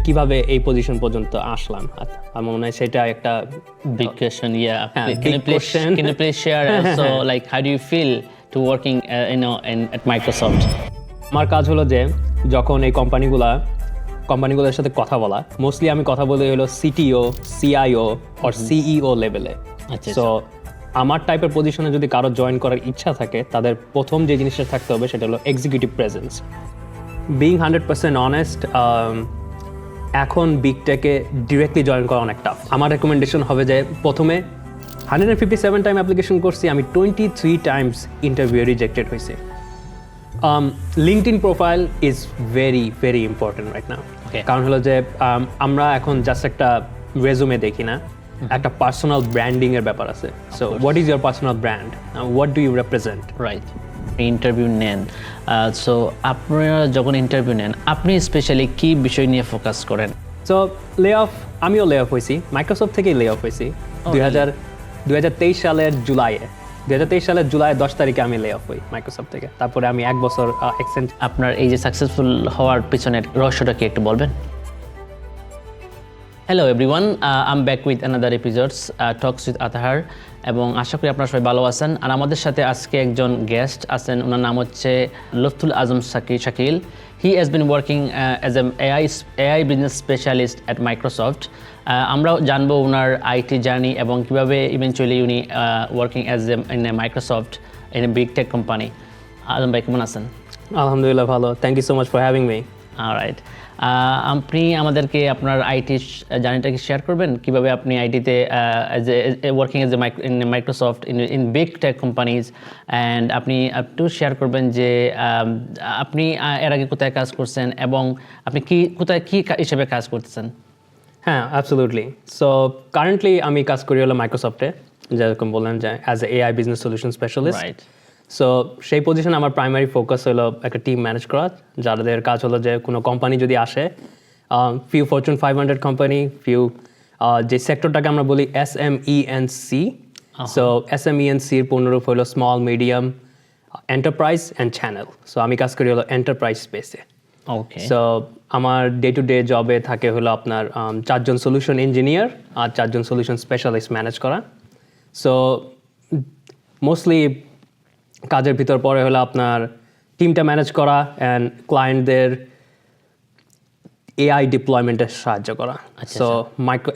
কিভাবে এই পজিশন পর্যন্ত আসলাম আমার মনে হয় সেটা একটা Big question, yeah. big Can you please question. can you please share also like how do you feel to working at Microsoft? আমার কাজ হলো যে যখন এই কোম্পানিগুলোর সাথে কথা বলা, মোস্টলি আমি কথা বলি হলো সিটিও, সিআইও আর সিইও লেভেলে। আচ্ছা, সো আমার টাইপের পজিশনে যদি কারো জয়েন করার ইচ্ছা থাকে, তাদের প্রথম যে জিনিসটা থাকতে হবে সেটা হলো এক্সিকিউটিভ প্রেজেন্স। বিং 100% অনেস্ট, এখন বিগ টেকে ডিরেক্টলি জয়েন করা অনেক টাফ। আমার রেকমেন্ডেশন হবে যে প্রথমে 157 টাইম অ্যাপ্লিকেশন করছি, আমি 23 টাইমস ইন্টারভিউ রিজেক্টেড হয়েছি। LinkedIn profile is very very important right now. কারণ হলো যে আমরা এখন জাস্ট একটা রেজুমে দেখি না, একটা পার্সোনাল ব্র্যান্ডিং এর ব্যাপার আছে। So what is your personal brand, what do you represent? Right, interview নেন, সো আপনারা যখন ইন্টারভিউ নেন আপনি স্পেশালি কি বিষয় নিয়ে ফোকাস করেন? সো আমিও লে অফ হয়েছি, মাইক্রোসফট থেকেই লে অফ হয়েছি 2023 সালের জুলাইয়ে। 2023 সালের জুলাই 10 তারিখে আমি লে অফ হই মাইক্রোসফট থেকে। তারপরে আমি 1 বছর এক্সটেন্ড। আপনার এই যে সাকসেসফুল হওয়ার পিছনের রহস্যটা কি একটু বলবেন? Hello everyone, um back with another episodes talks with Atahar, এবং আশা করি আপনারা সবাই ভালো আছেন। আর আমাদের সাথে আজকে একজন গেস্ট আছেন, ওনার নাম হচ্ছে Lutful Azam Shakil. He has been working as a AI business specialist at Microsoft. আমরাও জানবো ওনার আইটি জার্নি এবং কীভাবে ইভেনচুয়ালি উনি working as in a Microsoft in a big tech company. Azam ভাই কেমন আছেন? আলহামদুলিল্লাহ ভালো, thank you so much for having me. Alright, আপনি আমাদেরকে আপনার আইটি জার্নিটা কি শেয়ার করবেন? কিভাবে আপনি আইটিতে working as in Microsoft in big tech companies, and আপনি একটু শেয়ার করবেন যে আপনি এর আগে কোথায় কাজ করছেন এবং আপনি কোথায় কি হিসেবে কাজ করতেছেন? হ্যাঁ, অ্যাবসলিউটলি। সো কারেন্টলি আমি কাজ করি হলো মাইক্রোসফটে, যেরকম বললেন যে as a AI business solution specialist. Right. So সেই পজিশনে আমার প্রাইমারি ফোকাস হলো একটা টিম ম্যানেজ করা, যাদের কাজ হলো যে কোনো কোম্পানি যদি আসে, ফিউ ফরচুন 500 কোম্পানি, ফিউ যে সেক্টরটাকে আমরা বলি SME&C। সো SME&Cর পূর্ণরূপ হলো small, medium, enterprise and channel. So আমি কাজ করি হলো এন্টারপ্রাইজ স্পেসে। ওকে। সো আমার ডে টু ডে জবে থাকে হলো আপনার 4 জন সলিউশন ইঞ্জিনিয়ার আর 4 জন সলিউশন স্পেশালিস্ট ম্যানেজ করা। সো মোস্টলি কাজের ভিতর পরে হলো আপনার টিমটা ম্যানেজ করা অ্যান্ড ক্লায়েন্টদের এআই ডিপ্লয়মেন্টে সাহায্য করা। So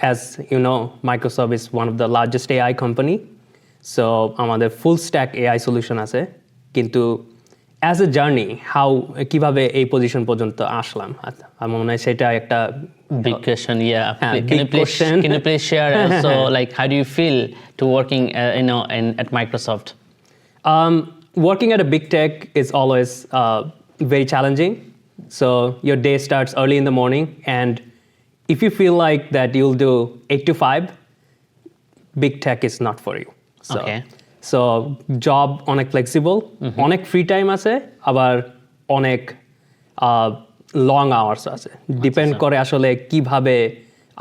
as you know, Microsoft is one of the largest AI company. So আমাদের ফুল স্ট্যাক এআই সলিউশন আছে, কিন্তু অ্যাজ এ জার্নি কিভাবে এই পজিশন পর্যন্ত আসলাম আমার মনে হয় সেটা একটা Big question, yeah. big Can question. you please share also like how do you feel to working at Microsoft? Working at a big tech is always very challenging. So your day starts early in the morning, and if you feel like that you'll do 8 to 5, big tech is not for you. So job অনেক flexible, অনেক free time আছে, আবার অনেক long hours আছে। Depend করে আসলে কিভাবে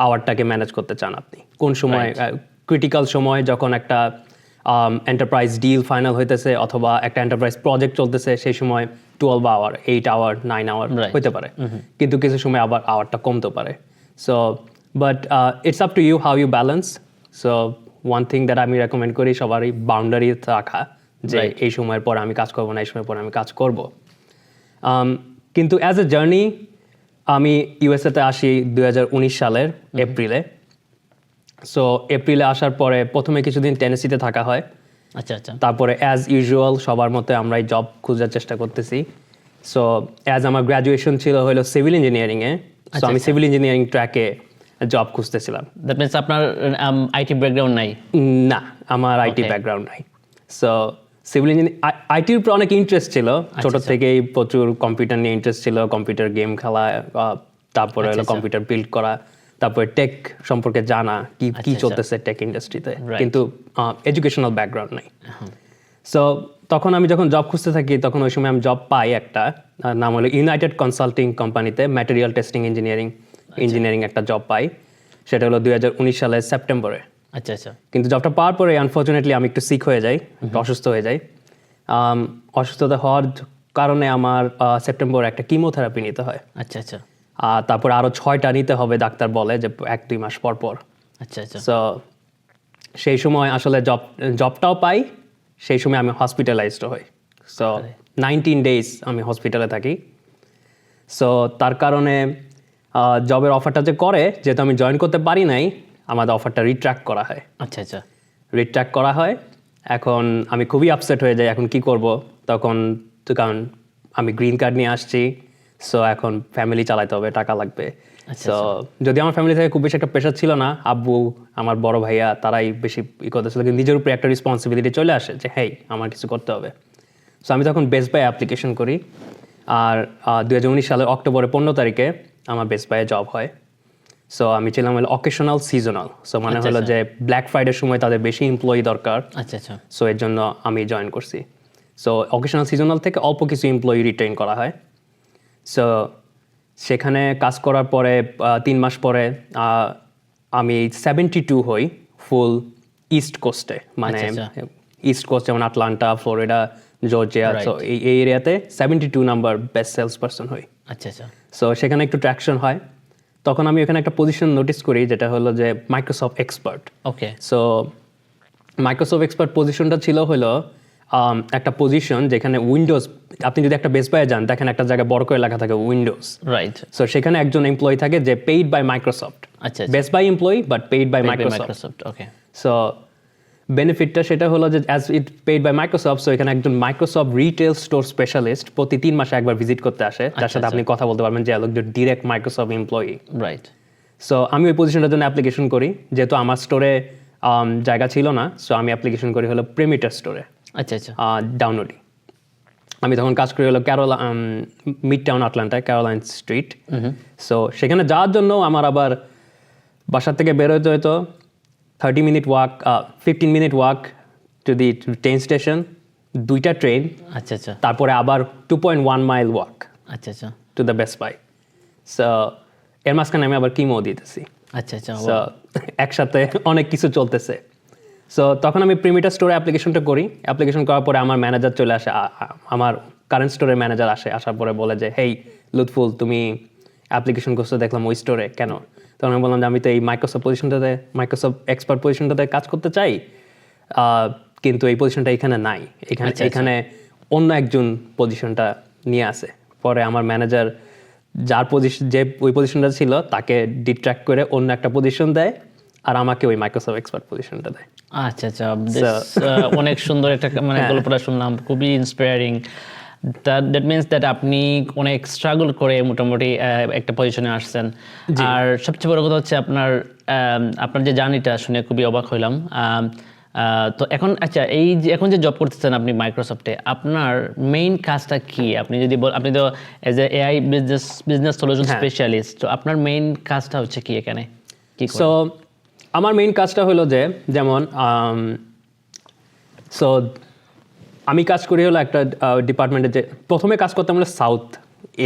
আওয়ারটাকে manage করতে চান আপনি, কোন সময় ক্রিটিক্যাল সময়, যখন একটা এন্টারপ্রাইজ ডিল ফাইনাল হইতেছে অথবা একটা এন্টারপ্রাইজ প্রজেক্ট চলতেছে, সেই সময় 12 আওয়ার, 8 আওয়ার, 9 আওয়ার হইতে পারে, কিন্তু কিছু সময় আবার আওয়ারটা কমতে পারে। So but it's up to you how you balance. So one thing that আমি রেকমেন্ড করি সবারই বাউন্ডারি রাখা, যে এই সময়ের পর আমি কাজ করবো না, এই সময়ের পর আমি কাজ করব। কিন্তু অ্যাজ এ জার্নি আমি ইউএসএতে আসি 2019 সালের এপ্রিলে। সো এপ্রিলে আসার পরে প্রথমে কিছুদিন টেনেসিতে থাকা হয়। আচ্ছা আচ্ছা। তারপরে অ্যাজ ইউজুয়াল সবার মতো আমরাই জব খোঁজার চেষ্টা করতেছি। সো অ্যাজ আমার গ্র্যাজুয়েশন ছিল হলো সিভিল ইঞ্জিনিয়ারিংয়ে, সো আমি সিভিল ইঞ্জিনিয়ারিং ট্র্যাকে জব খুঁজতেছিলাম। দ্যাট মিনস আপনার আইটি ব্যাকগ্রাউন্ড নাই? না, আমার আইটি ব্যাকগ্রাউন্ড নাই। সো সিভিল ইঞ্জিনিয়ারিং, আইটির উপর অনেক ইন্টারেস্ট ছিল, ছোট থেকেই প্রচুর কম্পিউটার নিয়ে ইন্টারেস্ট ছিল, কম্পিউটার গেম খেলা, তারপরে হলো কম্পিউটার বিল্ড করা, তারপরে টেক সম্পর্কে জানা, কি চলতেছে টেক ইন্ডাস্ট্রিতে, কিন্তু এডুকেশনাল ব্যাকগ্রাউন্ড নাই। সো তখন আমি যখন জব খুঁজতে থাকি, তখন ওই সময় আমি জব পাই একটা, নাম হলো ইউনাইটেড কনসাল্টিং কোম্পানিতে ম্যাটেরিয়াল টেস্টিং ইঞ্জিনিয়ারিং একটা জব পাই। সেটা হলো 2019 সালের সেপ্টেম্বরে। আচ্ছা আচ্ছা। কিন্তু জবটা পাওয়ার পরে আনফর্চুনেটলি আমি একটু সিক হয়ে যাই, অসুস্থ হয়ে যাই। অসুস্থতা হওয়ার কারণে আমার সেপ্টেম্বরে একটা কিমোথেরাপি নিতে হয়। আচ্ছা আচ্ছা। তারপরে আরও 6টা নিতে হবে ডাক্তার বলে যে 1-2 মাস পর পর। আচ্ছা আচ্ছা সো সেই সময় আসলে জবটাও পাই, সেই সময় আমি হসপিটালাইজড হই। সো 19 ডেজ আমি হসপিটালে থাকি। সো তার কারণে জবের অফারটা যে করে, যেহেতু আমি জয়েন করতে পারি নাই, আমাদের অফারটা রিট্র্যাক্ট করা হয়। আচ্ছা আচ্ছা রিট্র্যাক্ট করা হয়। এখন আমি খুবই আপসেট হয়ে যাই, এখন কি করব। তখন তো কারণ আমি গ্রিন কার্ড নিয়ে আসছি, সো এখন ফ্যামিলি চালাতে হবে, টাকা লাগবে। সো যদি আমার ফ্যামিলি থেকে খুব বেশি একটা প্রেশার ছিল না, আব্বু, আমার বড় ভাইয়া, তারাই বেশি করতেছিল, কিন্তু নিজের উপরে একটা রেসপন্সিবিলিটি চলে আসে যে হেই আমার কিছু করতে হবে। সো আমি তখন বেস্ট বাই অ্যাপ্লিকেশন করি, আর 2019 সালের অক্টোবরের 15 তারিখে আমার বেস্ট বাইয়ে জব হয়। সো আমি ছিলাম হলো অকেশনাল সিজনাল, সো মানে হলো যে ব্ল্যাক ফ্রাইডের সময় তাদের বেশি এমপ্লয়ি দরকার। আচ্ছা আচ্ছা সো এর জন্য আমি জয়েন করছি। সো অকেশনাল সিজনাল থেকে অল্প কিছু এমপ্লয়ি রিটেইন করা হয়। সো সেখানে কাজ করার পরে 3 মাস পরে আমি 72 হই ফুল ইস্ট কোস্টে, মানে ইস্ট কোস্ট যেমন আটলান্টা, ফ্লোরিডা, জর্জিয়া, সো এই এরিয়াতে 72 নাম্বার বেস্ট সেলস পারসন হই। আচ্ছা আচ্ছা সো সেখানে একটু ট্র্যাকশন হয়। তখন আমি এখানে একটা পজিশন নোটিস করি, যেটা হলো যে Microsoft expert. Okay so Microsoft expert পজিশনটা ছিল হলো একটা পজিশন যেখানে উইন্ডোজ, আপনি যদি একটা বেস্ট বাই যান দেখেন একটা জায়গায় বড় করে লেখা থাকে উইন্ডোজ। রাইট সো সেখানে একজন এমপ্লয়ি থাকে যে পেইড বাই মাইক্রোসফট, আচ্ছা best by employee but paid by Microsoft. Microsoft okay so বেনিফিটটা সেটা হলো যে as it paid by Microsoft, so এখানে একজন মাইক্রোসফট রিটেল স্টোর স্পেশালিস্ট প্রতি 3 মাসে একবার ভিজিট করতে আসে, তার সাথে আপনি কথা বলতে পারবেন যে লোকজন direct Microsoft employee. Right so আমি ওই পজিশনটার জন্য অ্যাপ্লিকেশন করি, যেহেতু আমার স্টোরে জায়গা ছিল না, সো আমি অ্যাপ্লিকেশন করি হলো প্রিমিটার স্টোরে, আচ্ছা আচ্ছা ডাউনলোডি। আমি তখন কাজ করি হলো মিড টাউন আটলান্টায়, ক্যারোলাইন স্ট্রিট। সো সেখানে যাওয়ার জন্য আমার আবার বাসার থেকে বের হতে হতো 30 minute walk, 15 minute walk to the train station, 2টা ট্রেন, আচ্ছা আচ্ছা তারপরে আবার 2.1 মাইল ওয়াক আচ্ছা আচ্ছা to the Best Buy. So এর মাঝখানে আমি আবার কিমো দিতেছি। আচ্ছা আচ্ছা সো একসাথে অনেক কিছু চলতেছে। সো তখন আমি প্রিমিটার স্টোরে অ্যাপ্লিকেশনটা করি। অ্যাপ্লিকেশন করার পরে আমার ম্যানেজার চলে আসে, আমার কারেন্ট স্টোরের ম্যানেজার আসার পরে বলে যে হেই লুৎফুল, তুমি অ্যাপ্লিকেশন করছো দেখলাম ওই স্টোরে, কেন? তখন আমি বললাম যে আমি তো এই মাইক্রোসফট এক্সপার্ট পজিশনটাতে কাজ করতে চাই, কিন্তু এই পজিশনটা এখানে নাই, এখানে অন্য একজন পজিশনটা নিয়ে আসে। পরে আমার ম্যানেজার যে ওই পজিশনটা ছিল তাকে ডিট্র্যাক্ট করে অন্য একটা পজিশন দেয়, আর আমাকে ওই মাইক্রোসফট এক্সপার্ট পজিশনটা দেয়। আচ্ছা আচ্ছা অনেক সুন্দর একটা মানে গল্পটা শুনলাম, খুবই ইন্সপায়ারিং। দ্যাট মিনস দ্যাট আপনি অনেক স্ট্রাগল করে মোটামুটি একটা পজিশনে আসছেন। আর সবচেয়ে বড় কথা হচ্ছে আপনার যে জার্নিটা শুনে খুবই অবাক হইলাম। তো এখন আচ্ছা, এই যে এখন যে জব করতেছেন আপনি মাইক্রোসফটে, আপনার মেইন কাজটা কি? আপনি তো as a AI business solution specialist, তো আপনার মেইন কাজটা হচ্ছে কি এখানে? সো আমার মেইন কাজটা হলো যে যেমন সো আমি কাজ করি হলো একটা ডিপার্টমেন্টে, যে প্রথমে কাজ করতাম হলো সাউথ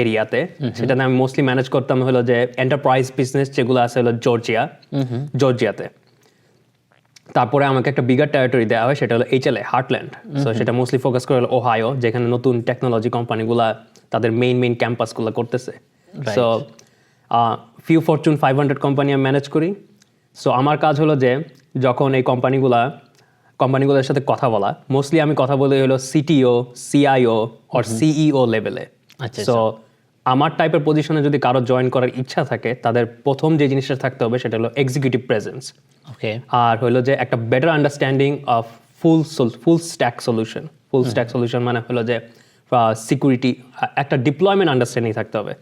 এরিয়াতে, সেটাতে আমি মোস্টলি ম্যানেজ করতাম হলো যে এন্টারপ্রাইজ বিজনেস যেগুলো আছে হলো জর্জিয়াতে। তারপরে আমাকে একটা বিগার টেরিটরি দেওয়া হয়, সেটা হলো HLA, হার্টল্যান্ড। সো সেটা মোস্টলি ফোকাস করে হলো ওহাইও, যেখানে নতুন টেকনোলজি কোম্পানিগুলা তাদের মেইন ক্যাম্পাসগুলো করতেছে। সো ফিউ ফরচুন 500 কোম্পানি আমি ম্যানেজ করি। সো আমার কাজ হলো যে যখন এই কোম্পানিগুলোর সাথে কথা বলা, মোস্টলি আমি কথা বলি হলো CTO, CIO or CEO লেভেলে। সো আমার টাইপের পজিশনে যদি কারো জয়েন করার ইচ্ছা থাকে, তাদের প্রথম যে জিনিসটা থাকতে হবে সেটা হলো এক্সিকিউটিভ প্রেজেন্স, আর হলো যে একটা better understanding of full stack solution. মানে হলো যে সিকিউরিটি, একটা ডিপ্লয়মেন্ট আন্ডারস্ট্যান্ডিং থাকতে হবে,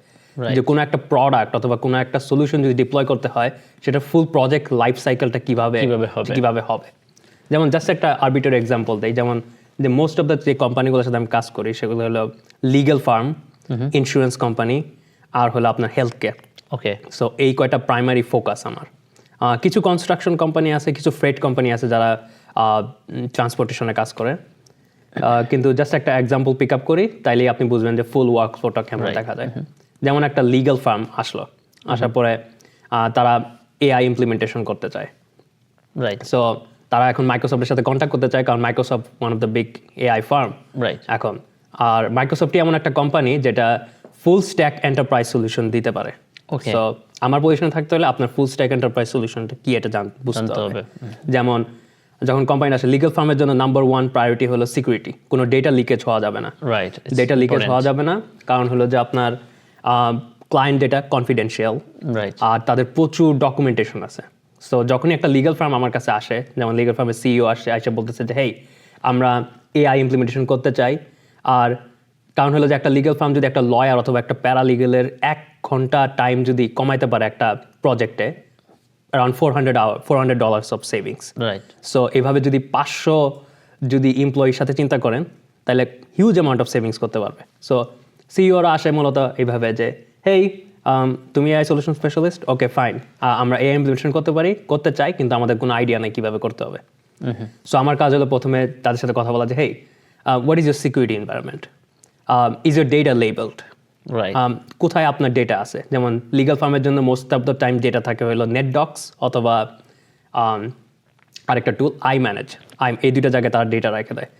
যে কোনো একটা প্রোডাক্ট অথবা কোনো একটা সলিউশন যদি ডিপ্লয় করতে হয়, সেটা ফুল প্রজেক্ট লাইফ সাইকেলটা কিভাবে হবে। যেমন জাস্ট একটা আরবিট্রারি এক্সাম্পল দেই, যেমন যে মোস্ট অফ দ্য যে কোম্পানিগুলোর সাথে আমি কাজ করি সেগুলো হলো লিগ্যাল ফার্ম, ইন্স্যুরেন্স কোম্পানি, আর হলো আপনার হেলথ কেয়ার। সো এই কয়টা প্রাইমারি ফোকাস আমার। কিছু কনস্ট্রাকশন কোম্পানি আছে, কিছু ফ্রেট কোম্পানি আছে যারা ট্রান্সপোর্টেশনে কাজ করে। কিন্তু জাস্ট একটা এক্সাম্পল পিক আপ করি, তাইলেই আপনি বুঝবেন যে ফুল ওয়ার্ক ফ্লোটা কেমন দেখা যায়। যেমন একটা লিগ্যাল ফার্ম আসার পরে তারা AI ইমপ্লিমেন্টেশন করতে চায়। সো তারা এখন মাইক্রোসফটের সাথে কন্ট্যাক্ট করতে চায়, কারণ Microsoft one of the big AI farm এখন। আর মাইক্রোসফটই এমন একটা কোম্পানি যেটা ফুল স্ট্যাক এন্টারপ্রাইজ সলিউশন দিতে পারে। Okay. সো আমার পজিশনে থাকতে হলে আপনার ফুল স্ট্যাক এন্টারপ্রাইজ সলিউশনটা কি এটা বুঝতে জানতে হবে হবে। যেমন যখন কোম্পানি আসে লিগ্যাল ফার্মের জন্য নাম্বার 1 প্রায়োরিটি হলো সিকিউরিটি কোনো ডেটা লিকেজ হওয়া যাবে না রাইট ডেটা লিকেজ হওয়া যাবে না কারণ হলো যে আপনার ক্লায়েন্ট ডেটা কনফিডেন্সিয়াল রাইট আর তাদের প্রচুর ডকুমেন্টেশন আছে সো যখনই একটা লিগ্যাল ফার্ম আমার কাছে আসে যেমন লিগ্যাল ফার্মের সিইও আসে এসে বলতেছে যে হেই আমরা এআই ইমপ্লিমেন্টেশন করতে চাই আর কারণ হলো যে একটা লিগ্যাল ফার্ম যদি একটা লয়ার অথবা একটা প্যারালিগেলের 1 ঘন্টা টাইম যদি কমাইতে পারে একটা প্রজেক্টে around $400 of savings right so এইভাবে যদি 500 যদি এমপ্লয়ির সাথে চিন্তা করেন তাহলে হিউজ অ্যামাউন্ট অফ সেভিংস করতে পারবে সো সিইওরা আসে মূলত এইভাবে যে হেই তুমি AI solution specialist okay fine আমরা এআই ইমপ্লিমেন্টেশন করতে চাই কিন্তু আমাদের কোনো আইডিয়া নেই কীভাবে করতে হবে সো আমার কাজ হলো প্রথমে তাদের সাথে কথা বলা যে hey what is your security environment is your data labelled right কোথায় আপনার ডেটা আছে যেমন লিগ্যাল ফার্মের জন্য most of the time data থাকে হলো নেটডক্স অথবা আরেকটা টুল আইম্যানেজ এই দুইটা জায়গায় তারা ডেটা রেখে দেয়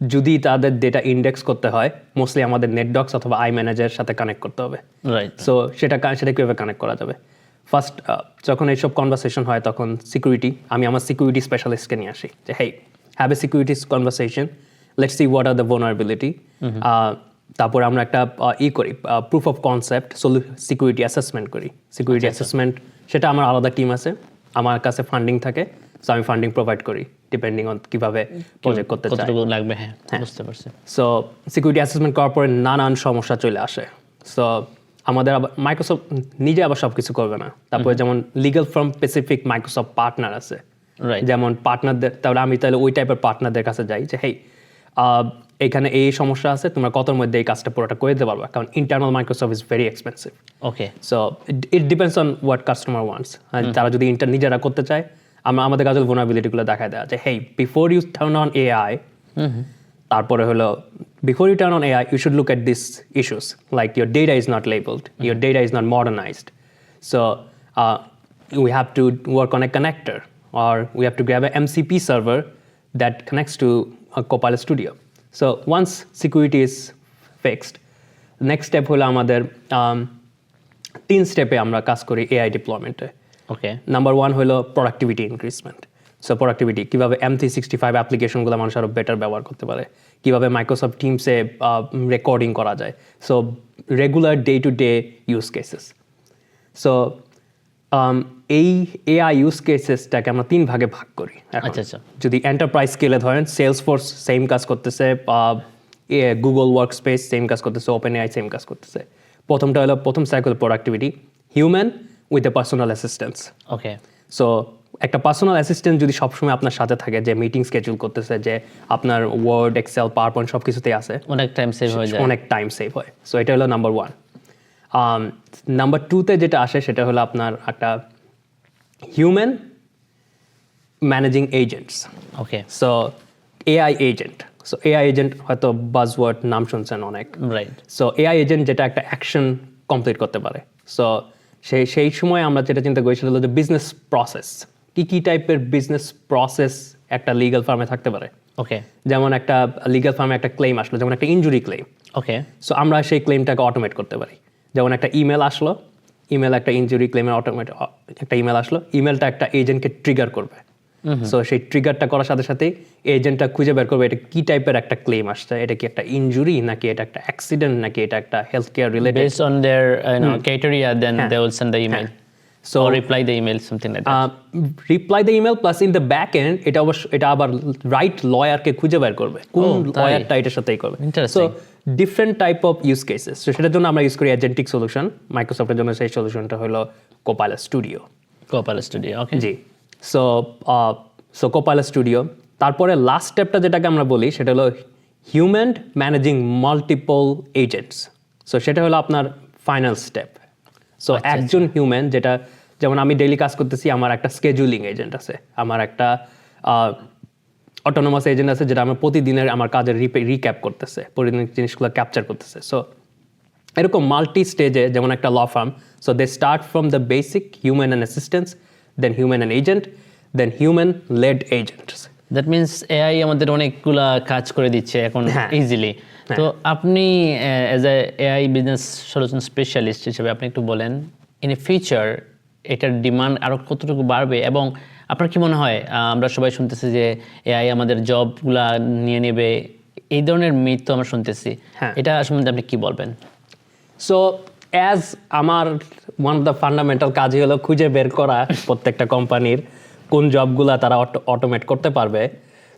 যদি তাদের ডেটা ইন্ডেক্স করতে হয় মোস্টলি আমাদের নেটডক্স অথবা আইম্যানেজের সাথে কানেক্ট করতে হবে রাইট সো সেটা কীভাবে কানেক্ট করা যাবে ফার্স্ট যখন এইসব কনভারসেশন হয় তখন সিকিউরিটি আমি আমার সিকিউরিটি স্পেশালিস্টকে নিয়ে আসি যে hey have a security conversation let's see what are the vulnerability তারপর আমরা একটা করি proof of concept security assessment করি সিকিউরিটি অ্যাসেসমেন্ট সেটা আমার আলাদা টিম আছে আমার কাছে ফান্ডিং থাকে সো আমি ফান্ডিং প্রোভাইড করি ডিপেন্ডিং অন কীভাবে প্রজেক্ট করতে চাই কতটুকু লাগবে হ্যাঁ বুঝতে পারছি সো সিকিউরিটি অ্যাসেসমেন্ট করার পরে নানান সমস্যা চলে আসে সো আমাদের আবার মাইক্রোসফট নিজে আবার সব কিছু করবে না তারপরে যেমন legal farm specific Microsoft partner আছে রাইট যেমন পার্টনারদের তাহলে আমি ওই টাইপের পার্টনারদের কাছে যাই যে হেই এখানে এই সমস্যা আছে তোমরা কতর মধ্যে এই কাজটা পুরোটা করে দিতে পারবে কারণ internal Microsoft is very expensive okay so it depends on what customer wants তারা যদি নিজেরা করতে চায় আমাদের কাজের vulnerability-গুলো দেখায় দেওয়া যে hey before you turn on AI তারপরে হলো before you turn on AI you should look at this issues like your data is not labelled your data is not modernised so we have to work on a connector or we have to grab a MCP server that connects to a Copilot Studio. So once security is fixed, next step হলো আমাদের 3 স্টেপে আমরা কাজ করি AI ডিপ্লয়মেন্টে okay number 1 হলো productivity ইনক্রিজমেন্ট so productivity কীভাবে M365 অ্যাপ্লিকেশনগুলো মানুষ আরও বেটার ব্যবহার করতে পারে কীভাবে মাইক্রোসফট টিমসে রেকর্ডিং করা যায় so regular day to day use cases so এই এআই ইউজ কেসেসটাকে আমরা 3 ভাগে ভাগ করি এখন। আচ্ছা, আচ্ছা। যদি এন্টারপ্রাইজ স্কেলে ধরেন সেলসফোর্স সেম কাজ করতেছে গুগল ওয়ার্ক স্পেস সেম কাজ করতেছে ওপেন এআই সেম কাজ করতেছে প্রথম cycle productivity human with a personal assistance okay so একটা পার্সোনাল অ্যাসিস্ট্যান্ট যদি সবসময় আপনার সাথে থাকে যে মিটিং স্কেজুল করতেছে যে আপনার ওয়ার্ড এক্সেল পাওয়ার পয়েন্ট সব কিছুতেই আছে অনেক টাইম সেভ হয়ে যায় অনেক টাইম সেভ হয় সো এটা হলো নাম্বার 1 নাম্বার 2-তে যেটা আসে সেটা হলো আপনার একটা human managing agents okay so AI agent so AI agent হয়তো বাজওয়ার্ড নাম শুনছেন অনেক রাইট সো এআই এজেন্ট যেটা একটা অ্যাকশন কমপ্লিট করতে পারে সো সেই সময় আমরা যেটা চিন্তা করি সেটা হলো যে বিজনেস প্রসেস কী টাইপের বিজনেস প্রসেস একটা লিগ্যাল ফার্মে থাকতে পারে ওকে যেমন একটা লিগ্যাল ফার্মে একটা ক্লেম আসলো যেমন একটা ইনজুরি ক্লেম ওকে সো আমরা সেই ক্লেমটাকে অটোমেট করতে পারি যেমন একটা ইমেল আসলো একটা ইনজুরি ক্লেমের একটা ইমেল আসলো ইমেলটা একটা এজেন্টকে ট্রিগার করবে সো সেই ট্রিগারটা করার সাথে সাথেই এজেন্টটা খুঁজে বের করবে এটা কি টাইপের একটা ক্লেম আসছে এটা কি একটা ইনজুরি নাকি এটা একটা অ্যাক্সিডেন্ট নাকি এটা একটা health care related based on their criteria then they will send the email So or reply the email something like that reply the email plus in the back end এটা আবার right লয়ারকে খুঁজে বের করবে কোন তাই? লয়ারটা এটার সাথেই করবে so Interesting. Different type of use cases so সেটার জন্য আমরা ইউজ করি এজেন্টিক সলিউশন মাইক্রোসফটের জন্য সেই সলিউশনটা হলো copilot studio Copilot Studio okay জি সো কোপাইলট স্টুডিও তারপরে লাস্ট স্টেপটা যেটাকে আমরা বলি সেটা হলো human managing multiple agents so সেটা হলো আপনার ফাইনাল স্টেপ সো একজন হিউম্যান যেমন আমি ডেইলি কাজ করতেছি আমার একটা স্কেজুলিং এজেন্ট আছে আমার একটা অটোনোমাস এজেন্ট আছে যেটা আমার প্রতিদিনের আমার কাজের রিক্যাপ করতেছে প্রতিদিনের জিনিসগুলো ক্যাপচার করতেছে সো এরকম মাল্টি স্টেজে যেমন একটা law firm so they start from the basic human and assistance then human and agent then human led agents that means AI আমাদের অনেকগুলা কাজ করে দিচ্ছে এখন হ্যাঁ। ইজিলি তো আপনি as a AI business solution specialist হিসেবে আপনি একটু বলেন ইন এ ফিউচার এটার ডিমান্ড আরো কতটুকু বাড়বে, এবং আপনার কি মনে হয় আমরা সবাই শুনতেছি যে এআই আমাদের জবগুলা নিয়ে নেবে, এই ধরনের মিথ তো আমরা শুনতেছি, হ্যাঁ। এটা সম্বন্ধে আপনি কি বলবেন? সো অ্যাজ আমার ওয়ান অফ দ্য ফান্ডামেন্টাল কাজই হলো খুঁজে বের করা প্রত্যেকটা কোম্পানির কোন জবগুলা তারা অটোমেট করতে পারবে।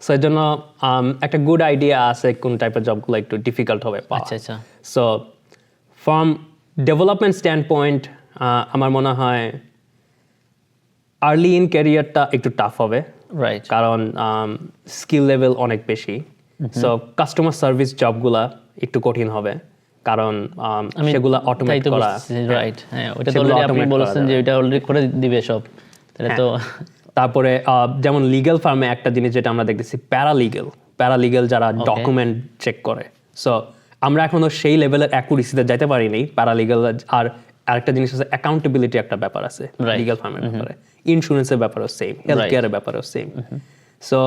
সো এর জন্য একটা গুড আইডিয়া আছে কোন টাইপের জবগুলো একটু ডিফিকাল্ট হবে পাওয়া। আচ্ছা আচ্ছা। So from development stand point আমার মনে হয় আর্লি ইন ক্যারিয়ারটা একটু টাফ হবে, রাইট। কারণ স্কিল লেভেল অনেক বেশি। সো কাস্টমার সার্ভিস জবগুলা একটু কঠিন হবে, কারণ সেগুলা অটোমেট করা। রাইট, হ্যাঁ, ওটা তো সেগুলো অলরেডি আপনি automate করা বলেছেন যে যাবে। ওটা অলরেডি করে দিবে সব, তাহলে তো তারপরে যেমন লিগ্যাল ফার্মে একটা জিনিস যেটা আমরা দেখতেছি, প্যারালিগ্যাল যারা ডকুমেন্ট চেক করে। সো আমরা এখনো সেই লেভেলের অ্যাকুরেসিতে যাইতে পারিনি প্যারালিগ্যাল। আর আরেকটা জিনিস আছে, অ্যাকাউন্টেবিলিটি একটা ব্যাপার আছে Right. লিগ্যাল ফার্মের ব্যাপারে, ইন্স্যুরেন্সের ব্যাপারেও সেম, হেলথ কেয়ারের ব্যাপারেও সেম। সো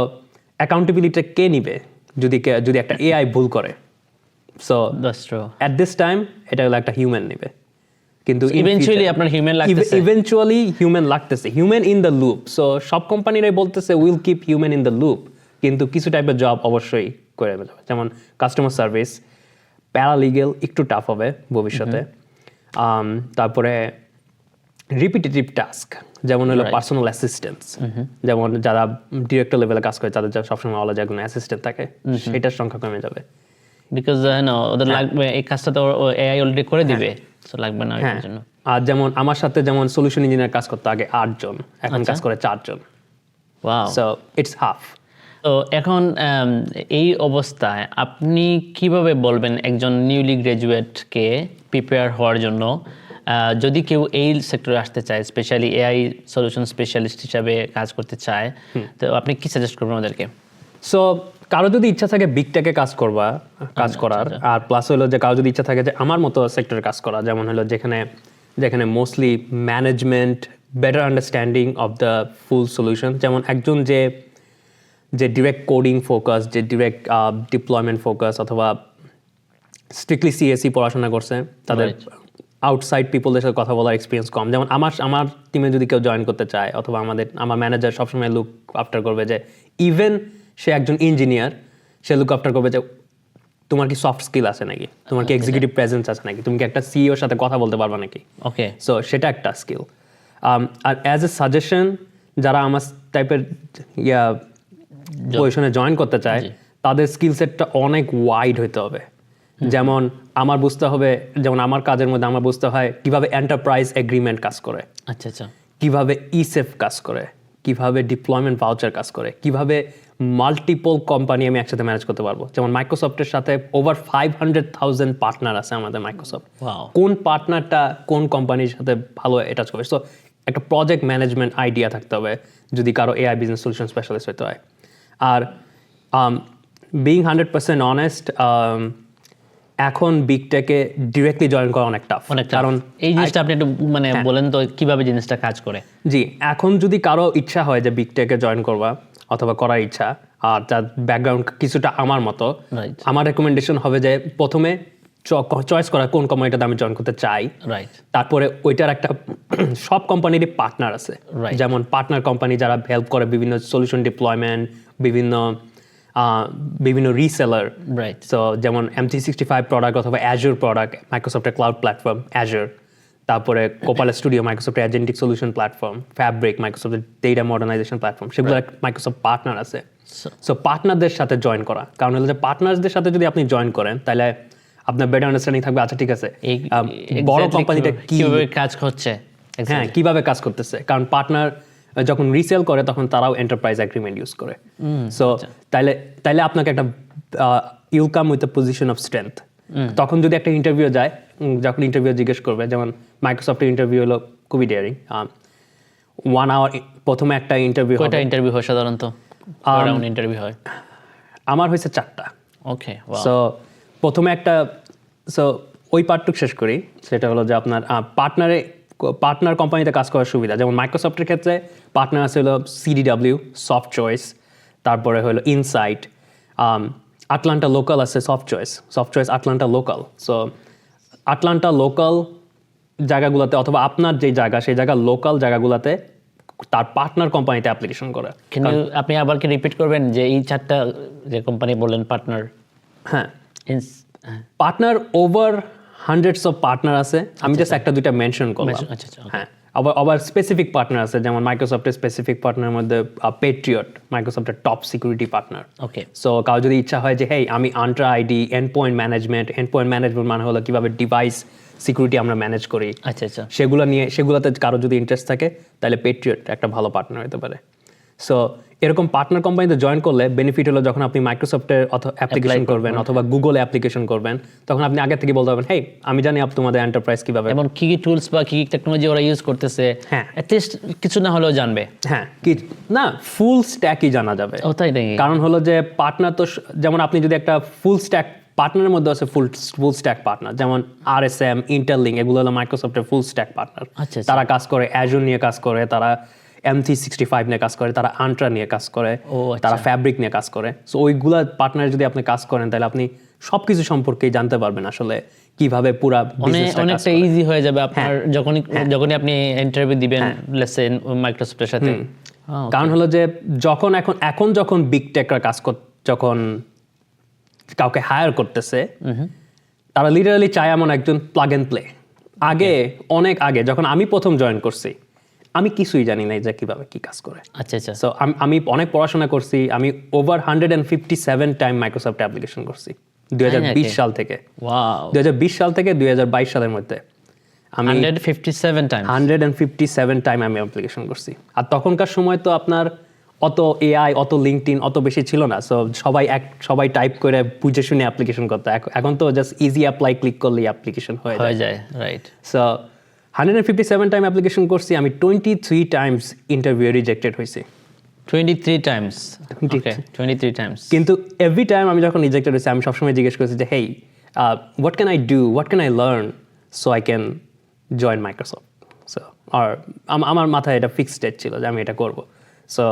অ্যাকাউন্টেবিলিটি কে নিবে যদি একটা এআই ভুল করে? So that's true. At this time এটা হলো একটা হিউম্যান নেবে, কিন্তু ইভেনচুয়ালি আপনার হিউম্যান লাগতেছে। ইভেনচুয়ালি হিউম্যান লাগতেছে, human in the loop. So সব কোম্পানিরাই বলতেছে will keep human in the loop, কিন্তু কিছু টাইপের জব অবশ্যই করে যাবে, যেমন কাস্টমার সার্ভিস, প্যারালিগ্যাল একটু টাফ হবে ভবিষ্যতে। তারপরে রিপিটেটিভ টাস্ক, যেমন হলো পার্সোনাল অ্যাসিস্ট্যান্স, যেমন যারা ডিরেক্টর লেভেলে কাজ করে তাদের সবসময় আলাদা কোনো অ্যাসিস্ট্যান্ট থাকে, সেটার সংখ্যা কমে যাবে। বিকজ ওদের লাগবে, এই কাজটা তো এআই অলরেডি করে দিবে, সো লাগবে না হ্যাঁ, এর জন্য। আর যেমন আমার সাথে যেমন সলিউশন ইঞ্জিনিয়ার কাজ করতে আগে 8 জন, এখন কাজ করে 4 জন। ওয়াও। So it's half. তো এখন এই অবস্থায় আপনি কিভাবে বলবেন একজন নিউলি গ্র্যাজুয়েটকে প্রিপেয়ার হওয়ার জন্য, যদি কেউ এই সেক্টরে আসতে চায়, স্পেশালি এআই সলিউশন স্পেশালিস্ট হিসাবে কাজ করতে চায়, তো আপনি কি সাজেস্ট করবেন ওদেরকে? সো কারো যদি ইচ্ছা থাকে বিগ টেকে কাজ করার, আর প্লাস হলো যে কারো যদি ইচ্ছা থাকে যে আমার মতো সেক্টরে কাজ করা, যেমন হলো যেখানে mostly management, better understanding of the full solution, যেমন একজন যে ডিরেক্ট কোডিং ফোকাস, যে ডিরেক্ট ডিপ্লয়মেন্ট ফোকাস, অথবা স্ট্রিক্টলি সিএসসি পড়াশোনা করছে, তাদের আউটসাইড পিপলদের সাথে কথা বলার এক্সপিরিয়েন্স কম। যেমন আমার টিমে যদি কেউ জয়েন করতে চায়, অথবা আমার ম্যানেজার সবসময় লুক আফটার করবে যে ইভেন সে একজন ইঞ্জিনিয়ার, সে লুক আফটার করবে যে তোমার কি সফট স্কিল আছে নাকি, তোমার কি এক্সিকিউটিভ প্রেজেন্স আছে নাকি, তুমি কি একটা সিইওর সাথে কথা বলতে পারবা নাকি। ওকে। সো সেটা একটা স্কিল। আর অ্যাজ এ সাজেশন, যারা আমার টাইপের পজিশনে জয়েন করতে চায়, তাদের স্কিল সেটটা অনেক ওয়াইড হইতে হবে। যেমন আমার কাজের মধ্যে আমার বুঝতে হয় কিভাবে এন্টারপ্রাইজ এগ্রিমেন্ট কাজ করে, আচ্ছা আচ্ছা। কিভাবে ইসেফ কাজ করে, কিভাবে ডিপ্লয়মেন্ট ভাউচার কাজ করে, কিভাবে মাল্টিপল কোম্পানি আমি একসাথে ম্যানেজ করতে পারবো। যেমন মাইক্রোসফটের সাথে ওভার 500,000 পার্টনার আছে আমাদের মাইক্রোসফট। Wow. কোন পার্টনারটা কোন কোম্পানির সাথে ভালো অ্যাটাচ করবে। সো একটা প্রজেক্ট ম্যানেজমেন্ট আইডিয়া থাকতে হবে যদি কারো এআই বিজনেস সলিউশন স্পেশালিস্ট হতে হয়। আর বিং 100% অনেস্ট, এখন বিগ টেকে ডিরেক্টলি জয়েন করা অনেক টাফ, কারণ এই জিনিসটা আপনি একটু বলেন তো কিভাবে জিনিসটা কাজ করে। জি, এখন যদি কারো ইচ্ছা হয় যে বিগ টেকে জয়েন করবা অথবা করার ইচ্ছা, আর যার ব্যাকগ্রাউন্ড কিছুটা আমার মতো, Right. আমার রেকমেন্ডেশন হবে যে প্রথমে চয়েস করা কোন কোম্পানিটাতে আমি জয়েন করতে চাই। রাইট। তারপরে ওইটার একটা সব কোম্পানিরই পার্টনার আছে, Right. যেমন পার্টনার কোম্পানি যারা হেল্প করে বিভিন্ন সলিউশন ডিপ্লয়মেন্ট, বিভিন্ন রিসেলার। রাইট। সো যেমন M365 প্রোডাক্ট অথবা অ্যাজুর প্রোডাক্ট, মাইক্রোসফটের ক্লাউড প্ল্যাটফর্ম অ্যাজুর, তারপরে কোপালা স্টুডিও, মাইক্রোসফটের এজেন্টিক সলিউশন প্ল্যাটফর্ম, ফ্যাব্রিক, মাইক্রোসফটের ডেটা মডার্নাইজেশন প্ল্যাটফর্ম, সেগুলো মাইক্রোসফট পার্টনার আছে। সো পার্টনারদের সাথে জয়েন করা, কারণ হলো যে পার্টনারদের সাথে যদি আপনি জয়েন করেন তাহলে আপনার বেটার আন্ডারস্ট্যান্ডিং থাকবে। আচ্ছা ঠিক আছে, বড় কোম্পানিটা কিভাবে কাজ হচ্ছে, হ্যাঁ কিভাবে কাজ করতেছে, কারণ পার্টনার যখন রিসেল করে তখন তারাও এন্টারপ্রাইজ এগ্রিমেন্ট ইউজ করে। সো তাইলে আপনাকে একটা you'll come with a position of strength. তখন যদি একটা ইন্টারভিউ যায়, যখন ইন্টারভিউ জিজ্ঞেস করবে, যেমন মাইক্রোসফটের ইন্টারভিউ হলো খুবই ডেয়ারিং, 1 আওয়ার প্রথমে একটা ইন্টারভিউ। কয়টা ইন্টারভিউ হয় সাধারণত? রাউন্ড ইন্টারভিউ হয়? আমার হয়েছে 4টা। ওকে। সো প্রথমে ওই পার্টটুক শেষ করি, সেটা হলো যে আপনার পার্টনার কোম্পানিতে কাজ করার সুবিধা। যেমন মাইক্রোসফটের ক্ষেত্রে পার্টনার আছে হলো CDW, সফট চয়েস, তারপরে হলো ইনসাইট, আটলান্টা লোকাল আছে soft choice Atlanta local. So Atlanta local জায়গাগুলোতে অথবা আপনার যে জায়গা সেই জায়গা লোকাল জায়গাগুলোতে তার পার্টনার কোম্পানিতে অ্যাপ্লিকেশন করে। কিন্তু আপনি আবার কি রিপিট করবেন যে এই 4টা যে কোম্পানি বললেন পার্টনার? হ্যাঁ, partner over hundreds of partner আছে, আমি জাস্ট একটা দুইটা মেনশন করলাম। আচ্ছা আচ্ছা, হ্যাঁ, আবার স্পেসিফিক পার্টনার আছে, যেমন মাইক্রোসফটের স্পেসিফিক পার্টনারের মধ্যে পেট্রিয়ট, মাইক্রোসফটের টপ সিকিউরিটি পার্টনার। ওকে। সো কারো যদি ইচ্ছা হয় যে হেই আমি আন্ট্রা আইডি, এন্ড পয়েন্ট ম্যানেজমেন্ট মানে হলো কিভাবে ডিভাইস সিকিউরিটি আমরা ম্যানেজ করি, আচ্ছা আচ্ছা, সেগুলোতে কারো যদি ইন্টারেস্ট থাকে তাহলে পেট্রিয়ট একটা ভালো পার্টনার হতে পারে। সো এরকম পার্টনার কোম্পানিতে জয়েন করলে বেনিফিট হলো যখন আপনি মাইক্রোসফটের অ্যাপ্লিকেশন করবেন অথবা গুগলে অ্যাপ্লিকেশন করবেন, তখন আপনি আগে থেকে বলতে পারবেন হেই আমি জানি তোমাদের এন্টারপ্রাইজ কিভাবে, এবং কি কি টুলস বা কি কি টেকনোলজি ওরা ইউজ করতেছে, হ্যাঁ, অ্যাটলিস্ট কিছু না হলেও জানবে। হ্যাঁ, কি না ফুল স্ট্যাকই জানা যাবে। ও তাই নাকি? কারণ হলো যে পার্টনার তো যেমন আপনি যদি একটা ফুল স্ট্যাক পার্টনারের মধ্যে আছে ফুল স্ট্যাক পার্টনার, যেমন RSM, ইন্টারলিঙ্ক, এগুলো হলো মাইক্রোসফটের ফুল স্ট্যাক পার্টনার। আচ্ছা, তারা কাজ করে অ্যাজুর নিয়ে কাজ করে, তারা M365 নিয়ে কাজ করে, তারা আন্ট্রা নিয়ে কাজ করে, তারা ফ্যাব্রিক নিয়ে কাজ করে। সো ওইগুলা পার্টনার যদি আপনি কাজ করেন তাহলে আপনি সবকিছু সম্পর্কেই জানতে পারবেন আসলে কিভাবে পুরা অনেকটা ইজি হয়ে যাবে আপনার যখনই আপনি ইন্টারভিউ দিবেন লেটস সে মাইক্রোসফটের সাথে। কারণ হলো যে যখন বিগ টেকরা যখন কাউকে হায়ার করতেছে, তারা লিটারালি চায় এমন একজন প্লাগ এন্ড প্লে। অনেক আগে যখন আমি প্রথম জয়েন করছি, আমি কিছুই জানি না যে কিভাবে কি কাজ করে। আচ্ছা আচ্ছা। সো আমি অনেক পড়াশোনা করছি, আমি ওভার 157 টাইম মাইক্রোসফট অ্যাপ্লিকেশন করছি 2020 সাল থেকে। ওয়াও, 2020 সাল থেকে 2022 সালের মধ্যে আমি 157 টাইম আমি অ্যাপ্লিকেশন করছি। আর তখনকার সময় তো আপনার অত এআই, অত লিঙ্কডইন অত বেশি ছিল না। সো সবাই টাইপ করে বুঝে শুনে অ্যাপ্লিকেশন করতো। এখন তো জাস্ট ইজি অ্যাপ্লাই ক্লিক করলেই অ্যাপ্লিকেশন হয়ে যায়। রাইট। সো 157 টাইম অ্যাপ্লিকেশন করছি, আমি 23 টাইমস ইন্টারভিউ রিজেক্টেড হয়েছি। 23 টাইমস? Okay, 23 times. কিন্তু এভরি টাইম আমি যখন রিজেক্টেড হয়েছি, আমি সবসময় জিজ্ঞেস করছি যে hey what can I do, what can I learn so I can join Microsoft. So আর আমার মাথায় এটা ফিক্সড ডেট ছিল যে আমি এটা করবো। সো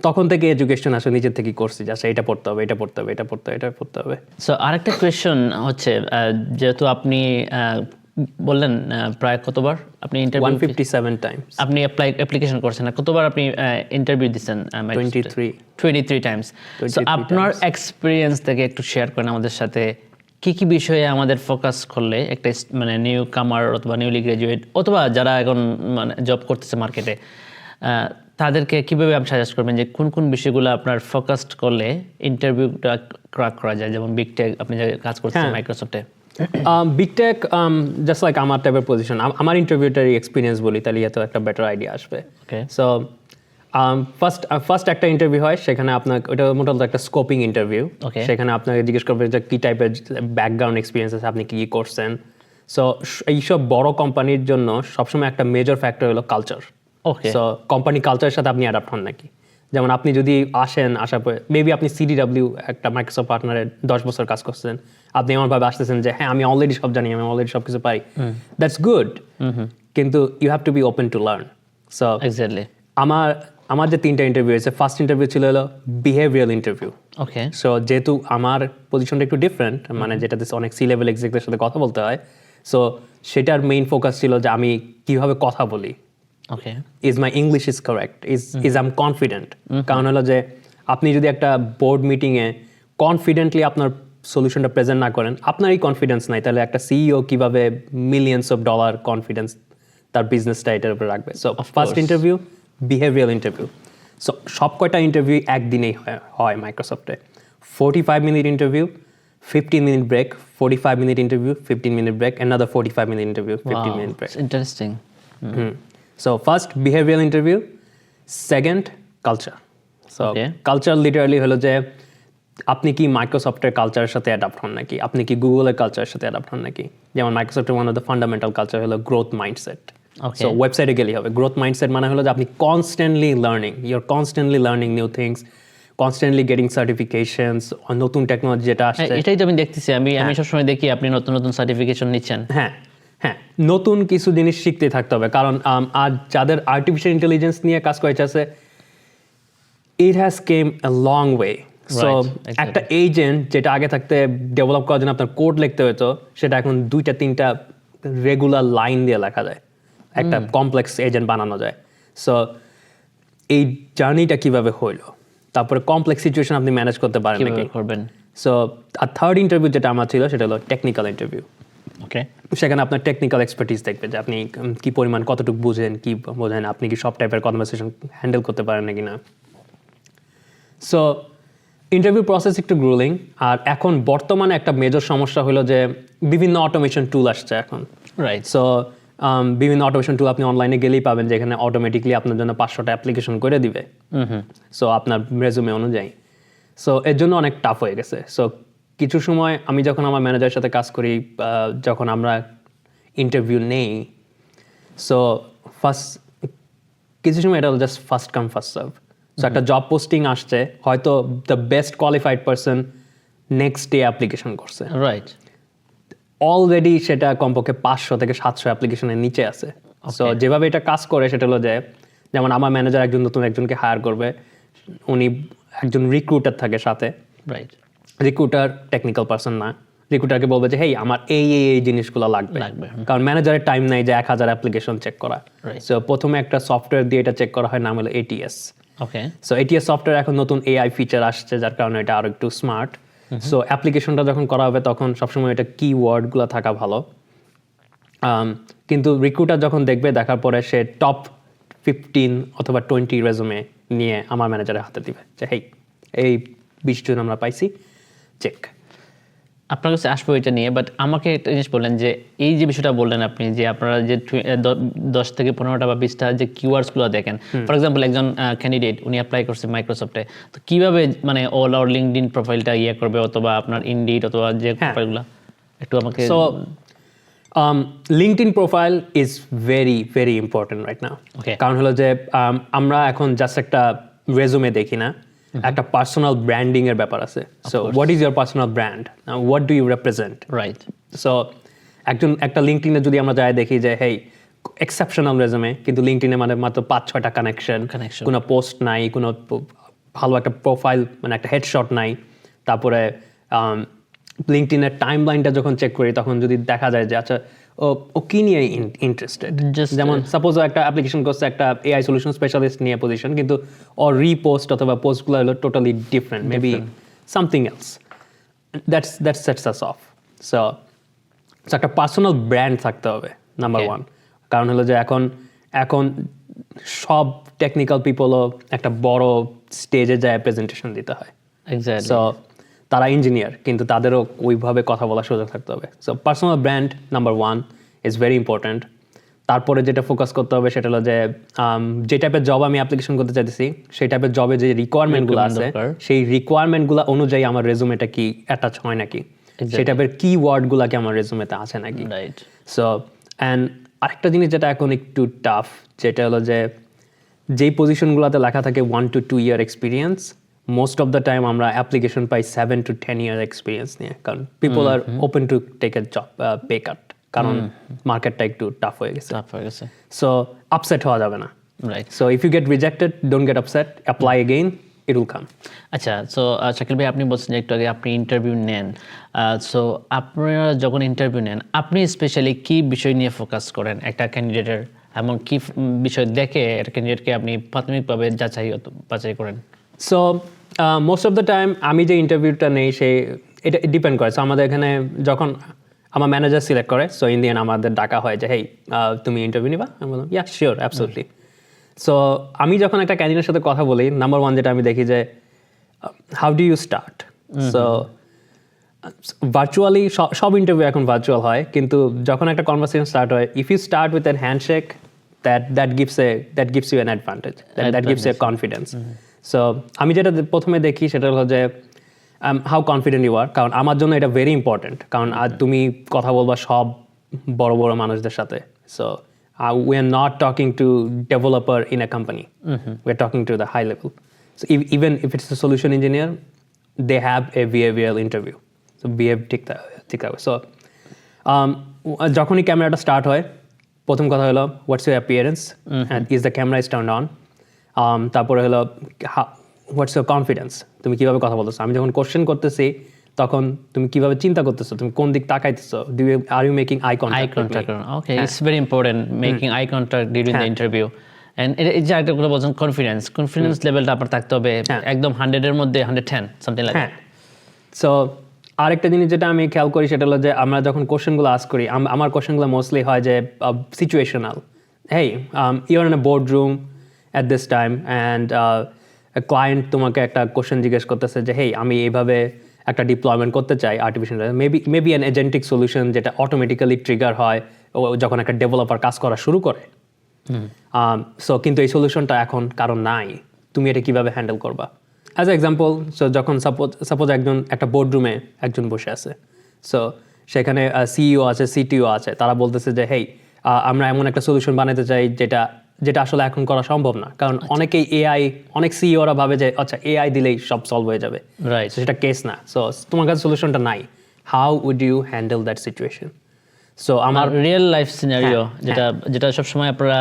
তখন থেকে এডুকেশন আসলে নিজের থেকেই করছি, যে এটা পড়তে হবে, এটা পড়তে হবে, এটা পড়তে হবে, এটা পড়তে হবে। সো আরেকটা কোয়েশ্চন হচ্ছে, যেহেতু আপনি বললেন প্রায় কতবার আপনি ইন্টারভিউ? 157 টাইমস আপনি অ্যাপ্লিকেশন করছেন, কতবার আপনি ইন্টারভিউ দিচ্ছেন? 23 টাইমস। সো আপনার এক্সপিরিয়েন্স থেকে একটু শেয়ার করেন আমাদের সাথে, কি কি বিষয়ে আমাদের ফোকাস করলে একটা মানে নিউ কামার অথবা নিউলি গ্রাজুয়েট অথবা যারা এখন মানে জব করতেছে মার্কেটে, তাদেরকে কীভাবে আপনি সাজেস্ট করবেন যে কোন কোন বিষয়গুলো আপনার ফোকাসড করলে ইন্টারভিউটা ক্র্যাক করা যায়? যেমন বিগ টেক, আপনি যে কাজ করছেন মাইক্রোসফটে। বিগ টেক জাস্ট লাইক আমার টাইপের পজিশন, আমার ইন্টারভিউটার এক্সপিরিয়েন্স বলি, তাহলে এত একটা বেটার আইডিয়া আসবে। সো ফার্স্ট একটা ইন্টারভিউ হয়, সেখানে আপনার ওটা মোটামুটি একটা স্কোপিং ইন্টারভিউ। সেখানে আপনাকে জিজ্ঞেস করবে যে কী টাইপের ব্যাকগ্রাউন্ড এক্সপিরিয়েন্স আছে, আপনি কী করছেন। সো এইসব বড় কোম্পানির জন্য সবসময় একটা মেজর ফ্যাক্টর হলো কালচার। সো কোম্পানি কালচারের সাথে আপনি অ্যাডাপ্ট হন নাকি। যেমন আপনি যদি আসার পরে মেবি আপনি CDW একটা মাইক্রোসফট পার্টনারে 10 বছর কাজ করছেন, আপনি এমনভাবে আসতেছেন যে হ্যাঁ আমি অলরেডি সব জানি, আমি অলরেডি সব কিছু পারি, দ্যাটস গুড, কিন্তু you have to be open to learn. So exactly আমার যে 3টা ইন্টারভিউ হয়েছে, ফার্স্ট ইন্টারভিউ ছিল হলো বিহেভিয়ারাল ইন্টারভিউ। ওকে। সো যেহেতু আমার পজিশনটা একটু ডিফারেন্ট, মানে যেটাতে অনেক C-লেভেল এক্সিকিউটিভের সাথে কথা বলতে হয়, সো সেটার মেইন ফোকাস ছিল যে আমি কিভাবে কথা বলি। Okay. Is my English is correct, is I am confident. কারণ হলো যে আপনি যদি একটা বোর্ড মিটিংয়ে কনফিডেন্টলি আপনার সলিউশনটা প্রেজেন্ট না করেন, আপনারই কনফিডেন্স নাই, তাহলে একটা CEO কিভাবে মিলিয়নস অফ ডলার কনফিডেন্স তার বিজনেসটা এটার উপরে রাখবে। So first interview behavioural interview. So সব কয়টা ইন্টারভিউ একদিনেই হয় মাইক্রোসফটে। 45-minute interview, 15-minute break, 45-minute interview, 15-minute break, another 45-minute interview, 15-minute break. Interesting. So first behavioral interview, second culture. So culture literally হলো যে আপনি কি মাইক্রোসফটের কালচারের সাথে অ্যাডাপ্ট হন নাকি, আপনি কি গুগলের কালচারের সাথে অ্যাডাপ্ট হন নাকি। যেমন মাইক্রোসফটের one of the fundamental culture হলো গ্রোথ মাইন্ডসেট। সো ওয়েবসাইটে গেলেই হবে। গ্রোথ মাইন্ডসেট মানে হলো যে আপনি constantly learning, your constantly learning new things, constantly getting certifications, নতুন টেকনোলজি যেটা আসছে। এটাই তো আমি দেখতেছি, আমি সবসময় দেখি আপনি নতুন নতুন সার্টিফিকেশন নিচ্ছেন। হ্যাঁ, নতুন কিছু জিনিস শিখতে থাকতে হবে, কারণ আর যাদের আর্টিফিশিয়াল ইন্টেলিজেন্স নিয়ে কাজ করেছে, it has came a long way. So একটা এজেন্ট যেটা আগে থাকতে ডেভেলপ করার জন্য আপনার কোড লিখতে হতো, সেটা এখন 2-3টা রেগুলার লাইন দিয়ে লেখা যায়, একটা কমপ্লেক্স এজেন্ট বানানো যায়। সো এই জার্নিটা কিভাবে হইলো, তারপরে কমপ্লেক্স সিচুয়েশন আপনি ম্যানেজ করতে পারেন কিভাবে নাকি। করবেন? সো আর থার্ড ইন্টারভিউ যেটা আমার ছিল সেটা হলো টেকনিক্যাল ইন্টারভিউ। ওকে, সেখানে আপনার টেকনিক্যাল এক্সপার্টিস দেখবে যে আপনি কি পরিমাণ কতটুকু বুঝেন, কি বোঝেন, আপনি কি সব টাইপের কনভারসেশন হ্যান্ডেল করতে পারেন নাকি না। সো ইন্টারভিউ প্রসেস একটু গ্রুলিং। আর এখন বর্তমানে একটা মেজর সমস্যা হলো যে বিভিন্ন অটোমেশন টুল আসছে এখন। রাইট। সো বিভিন্ন অটোমেশন টুল আপনি অনলাইনে গেলেই পাবেন, যেখানে অটোমেটিকলি আপনার জন্য 500টা অ্যাপ্লিকেশন করে দিবে, সো আপনার রেজুমে অনুযায়ী। সো এর জন্য অনেক টাফ হয়ে গেছে। সো কিছু সময় আমি যখন আমার ম্যানেজারের সাথে কাজ করি, যখন আমরা ইন্টারভিউ নেই, সো কিছু সময় এটা just first come first serve. So একটা জব পোস্টিং আসছে, হয়তো the best qualified person next day application করছে, রাইট। অলরেডি সেটা কমপক্ষে 500 থেকে 700 অ্যাপ্লিকেশনের নিচে আছে। সো যেভাবে এটা কাজ করে সেটা হলো যে, যেমন আমার ম্যানেজার নতুন একজনকে হায়ার করবে, উনি একজন রিক্রুটার থাকে সাথে। রাইট। রিক্রুটার টেকনিক্যাল পারসন না, রিক্রুটারকে বলবে যে হেই আমার এই জিনিসগুলো লাগবে। কারণ ম্যানেজারের টাইম নাই যে 1000 অ্যাপ্লিকেশন চেক করা। সো প্রথমে একটা সফটওয়্যার দিয়ে এটা চেক করা হয়, নাম হলো ATS। ওকে। সো ATS সফটওয়্যার এখন নতুন AI ফিচার আসছে, যার কারণে এটা আরো একটু স্মার্ট। সো অ্যাপ্লিকেশনটা যখন করা হবে তখন সবসময় এটা কিওয়ার্ডগুলো থাকা ভালো। কিন্তু রিক্রুটার যখন দেখবে, দেখার পরে সে টপ 15 অথবা 20 রেজুমে নিয়ে আমার ম্যানেজারের হাতে দিবে যে হেই এই 20 জন আমরা পাইছি, চেক। আপনার কাছে আসবো এটা নিয়ে, বাট আমাকে একটা জিনিস বললেন যে এই যে বিষয়টা বললেন আপনি, যে আপনারা যে 10 থেকে 15টা বা 20টা যে কিওয়ার্ডসগুলো দেখেন, ফর এক্সাম্পল একজন ক্যান্ডিডেট উনি অ্যাপ্লাই করছে মাইক্রোসফটে, তো কিভাবে মানে অল আওয়ার লিঙ্কডইন প্রোফাইলটা ইয়ে করবে, অথবা আপনার ইনডিড অথবা যে প্রোফাইলগুলো একটু আমাকে। So LinkedIn profile is very very important right now. কারণ হলো যে আমরা এখন জাস্ট একটা রেজুমে দেখি না, একটা পার্সোনাল ব্র্যান্ডিং এর ব্যাপার আছে। So what is your personal brand, what do you represent. Right. So একটা লিঙ্কডইনে যদি আমরা যাই দেখি যে হেই এক্সেপশনাল রেজুমে, কিন্তু লিঙ্কডইনে মানে মাত্র 5-6টা কানেকশন, কোনো পোস্ট নাই, কোনো ভালো একটা প্রোফাইল মানে একটা হেডশট নাই। তারপরে লিঙ্কডইনের টাইম লাইনটা যখন চেক করি তখন যদি দেখা যায় যে আচ্ছা ও কি নিয়ে ইন্টারেস্টেড, যেমন সাপোজ একটা অ্যাপ্লিকেশন করছে একটা AI সলিউশন স্পেশালিস্ট নিয়ে পজিশন, কিন্তু ওর রিপোস্ট অথবা পোস্টগুলো হলো totally different, maybe something else, that's sets us of. So একটা পার্সোনাল ব্র্যান্ড থাকতে হবে নাম্বার 1। কারণ হলো যে এখন সব টেকনিক্যাল পিপলও একটা বড় স্টেজে যায় প্রেজেন্টেশন দিতে হয়। এক্স্যাক্টলি। সো তারা ইঞ্জিনিয়ার, কিন্তু তাদেরও ওইভাবে কথা বলার সুযোগ থাকতে হবে। So personal brand number 1 is very important. তারপরে যেটা ফোকাস করতে হবে সেটা হলো যে টাইপের জব আমি অ্যাপ্লিকেশন করতে চাইতেছি, সেই টাইপের জবে যে রিকোয়ারমেন্টগুলো আছে, সেই রিকোয়ারমেন্টগুলো অনুযায়ী আমার রেজুমেটা কি অ্যাটাচ হয় নাকি, সেই টাইপের কিওয়ার্ডগুলো কি আমার রেজুমেতে আছে নাকি। রাইট। সো অ্যান্ড আরেকটা জিনিস যেটা এখন একটু টাফ, যেটা হলো যে যেই পজিশনগুলোতে লেখা থাকে 1 to 2 year experience, most of the time আমরা অ্যাপ্লিকেশন পাই 7 to 10 year এক্সপিরিয়েন্স নিয়ে, কারণ people are open to take a job pay cut, কারণ মার্কেটটা একটু টাফ হয়ে গেছে। সো আপসেট হওয়া যাবে না। Right. So if you get rejected, don't get upset, apply again, it will come. আচ্ছা, সো শাকিল ভাই, আপনি বলছেন যে একটু আগে আপনি ইন্টারভিউ নেন। সো আপনারা যখন ইন্টারভিউ নেন, আপনি স্পেশালি কি বিষয় নিয়ে ফোকাস করেন একটা ক্যান্ডিডেটের, এমন কি বিষয় দেখে একটা ক্যান্ডিডেটকে আপনি প্রাথমিকভাবে বাছাই করেন? So most of the time আমি যে ইন্টারভিউটা নেই এটা ডিপেন্ড করে। সো আমাদের এখানে যখন আমার ম্যানেজার সিলেক্ট করে, সো ইন দি এন্ড আমাদের ডাকা হয় যে হেই তুমি ইন্টারভিউ নিবা, আমি বললাম ইয়া শিওর, অ্যাবসলিউটলি। সো আমি যখন একটা ক্যান্ডিডেটের সাথে কথা বলি, নাম্বার 1 যেটা আমি দেখি যে how do you start. So virtually সব ইন্টারভিউ এখন ভার্চুয়াল হয়, কিন্তু যখন একটা কনভারসেশন স্টার্ট হয়, if you start with an handshake, that gives you an advantage, that gives you confidence. So আমি যেটা প্রথমে দেখি সেটা হলো যে হাউ কনফিডেন্ট ইউ আর, কারণ আমার জন্য এটা ভেরি ইম্পর্টেন্ট, কারণ তুমি কথা বলবা সব বড় বড় মানুষদের সাথে। So we are not talking to developer in a company. We're talking to the high level. So even if it's a solution engineer, they have a behavioral interview. So behave ঠিক থাকবে। So যখনই ক্যামেরাটা start হয়, প্রথম কথা হলো what's your appearance and is the camera is turned on. তারপরে হলো হোয়াটস ইউর কনফিডেন্স, তুমি কীভাবে কথা বলতেছো। আমি যখন কোশ্চেন করতেছি তখন তুমি কিভাবে চিন্তা করতেছো, তুমি কোন দিক তাকাইতেছো, are you making eye eye contact? Contact okay, it's very important making eye contact during the interview. And এই যে একটা কথা বলছেন কনফিডেন্স লেভেলটা আপনার থাকতে হবে একদম 100 এর মধ্যে 110 সামথিং লাইক। হ্যাঁ। সো আরেকটা জিনিস যেটা আমি খেয়াল করি সেটা হলো যে আমরা যখন কোশ্চেনগুলো আস্ক করি, আমার কোশ্চেনগুলো মোস্টলি হয় যে situational. Hey, your in a board room at this time and client তোমাকে একটা কোশ্চেন জিজ্ঞেস করতেছে যে হেই, আমি এইভাবে একটা ডিপ্লয়মেন্ট করতে চাই artificial, maybe an agentic solution যেটা অটোমেটিক্যালি ট্রিগার হয় যখন একটা ডেভেলপার কাজ করা শুরু করে। সো কিন্তু এই সলিউশনটা এখন কারণ নাই, তুমি এটা কিভাবে হ্যান্ডেল করবা? অ্যাজ এ এক্সাম্পল, সো যখন সাপোজ একটা বোর্ডরুমে একজন বসে আছে, সো সেখানে সিইও আছে, সিটিও আছে, তারা বলতেছে যে হেই, আমরা এমন একটা সলিউশন বানাতে চাই যেটা আসলে এখন করা সম্ভব না, কারণ অনেক সিইওরা ভাবে যে আচ্ছা এআই দিলেই সব সলভ হয়ে যাবে, রাইট। সেটা কেস না। সো তোমার কাছে সলিউশনটা নাই, how would you handle that situation? So আমার রিয়েল লাইফ সিনারিও যেটা সবসময় আপনারা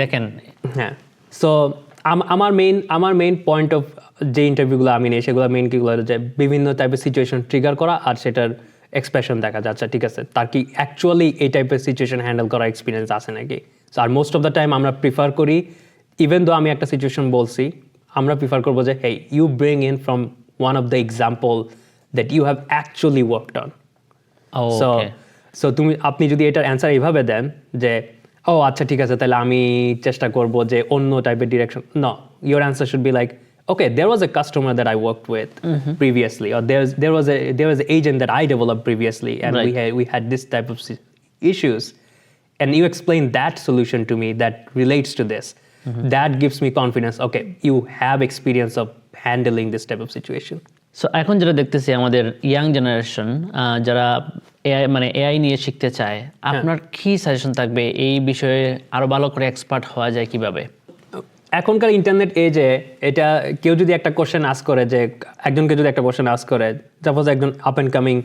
দেখেন। হ্যাঁ, সো আমার মেইন পয়েন্ট অফ যে ইন্টারভিউগুলো আমি নেই সেগুলো মেইন কিগুলো যে বিভিন্ন টাইপের সিচুয়েশন ট্রিগার করা আর সেটার এক্সপ্রেশন দেখা যাচ্ছে, ঠিক আছে, তার কি অ্যাকচুয়ালি এই টাইপের সিচুয়েশন হ্যান্ডেল করার এক্সপিরিয়েন্স আছে নাকি। আর মোস্ট অফ দ্য টাইম আমরা প্রিফার করি, ইভেন দো আমি একটা সিচুয়েশন বলছি, আমরা প্রিফার করবো যে hey, you bring in from one of the example that you have actually worked on. So আপনি যদি এটার অ্যান্সার এইভাবে দেন যে ও আচ্ছা ঠিক আছে, তাহলে আমি চেষ্টা করব যে অন্য টাইপের direction, no, your answer should be like okay, there was a customer that I worked with previously, or there was an agent that I developed previously, and Right. we had this type of issues, and you explain that solution to me that relates to this. That gives me confidence. Okay, you have experience of handling this type of situation. So এখন যেটা দেখতেছি আমাদের young generation যারা AI নিয়ে শিখতে চায়, আপনার কি সাজেশন থাকবে এই বিষয়ে আরো ভালো করে এক্সপার্ট হওয়া যায় কিভাবে? এখনকার ইন্টারনেট এজে এটা কেউ যদি একটা কোশ্চেন আস্ক করে, যে একজনকে যদি একটা কোশ্চেন আস্ক করে, সাপোজ একজন আপ অ্যান্ড কামিং